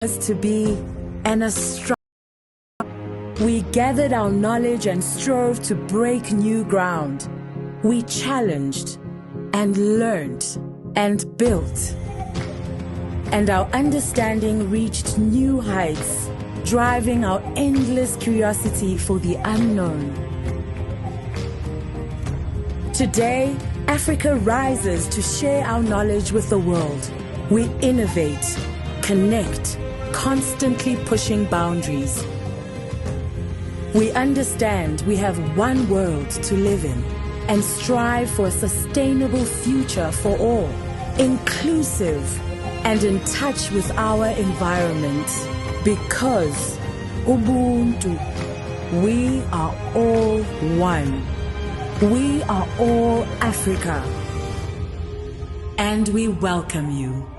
to be an astronomer. We gathered our knowledge and strove to break new ground. We challenged and learned and built. And our understanding reached new heights, driving our endless curiosity for the unknown. Today, Africa rises to share our knowledge with the world. We innovate, connect, constantly pushing boundaries. We understand we have one world to live in and strive for a sustainable future for all, inclusive and in touch with our environment. Because Ubuntu, we are all one. We are all Africa. And we welcome you.